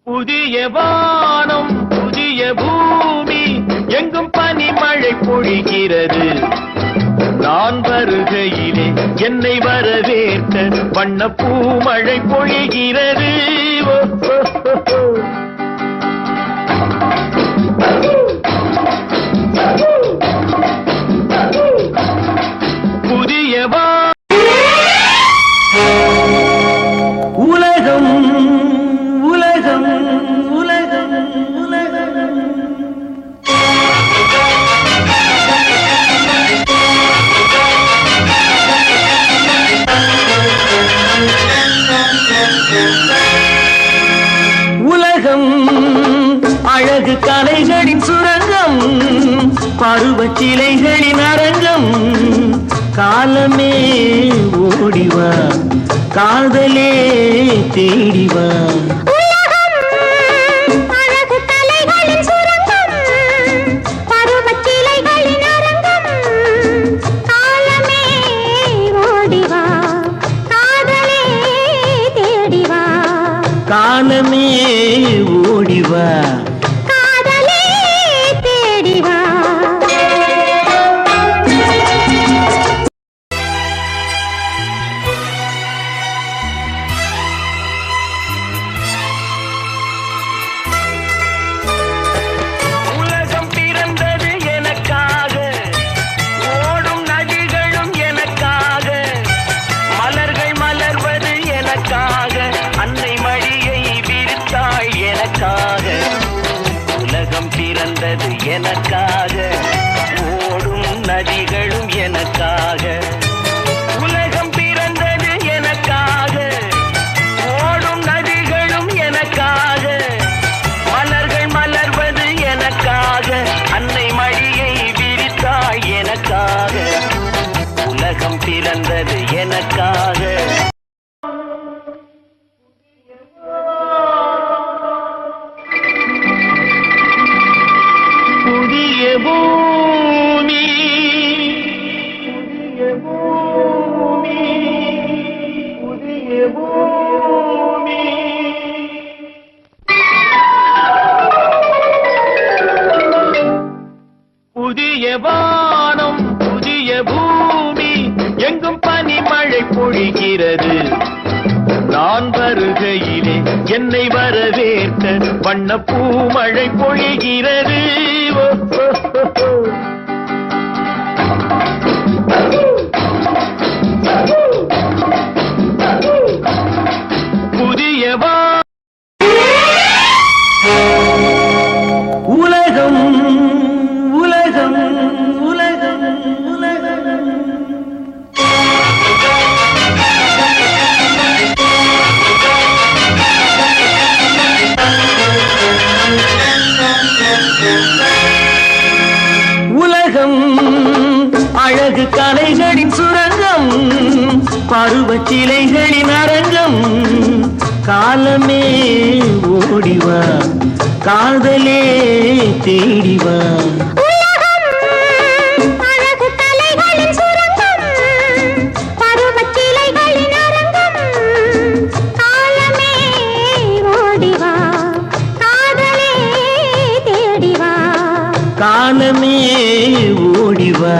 புதிய வானம் புதிய பூமி எங்கும் பனிமழை பொழிகிறது. நான் வருகையிலே என்னை வரவேற்க வண்ண பூமழை பொழிகிறது. புதிய உலகம் உலகம் உலகம் உலகம் உலகம் அழகு கலைகளின் சுரங்கம், பருவச் சிலைகளின் அரங்கம். காலமே ஓடிவா, காதலே தேடிவா. காலமே ஓடிவா, காதலே தேடிவா. உலகம் பிறந்தது எனக்காக, ஓடும் நதிகளும் எனக்காக, மலர்கள் மலர்வது எனக்காக, அன்னை மடியை விரித்தாள் எனக்காக. உலகம் பிறந்தது எனக்காக, ஓடும் நதிகளும் எனக்காக. உலகம் பிறந்தது எனக்காக, ஓடும் நதிகளும் எனக்காக, மலர்கள் மலர்வது எனக்காக, அன்னை மடியை விரித்தாள் எனக்காக. உலகம் பிறந்தது எனக்காக. புதிய பூமி புதிய பூமி புதிய பூமி. புதிய வானம் புதிய பூமி எங்கும் பனிமழை பொழிகிறது. நான் வருகையிலே என்னை வரவேற்க வண்ண பூமழை பொழிகிறது. புதிய உலகம் உலகம் உலகம் உலகம். உலகம் அழகு கலைகளின் சுரங்கம், பருவச் சிலைகளின் அரங்கம். காலமே ஓடிவா, காதலே தேடிவா. காலமே ஓடிவா.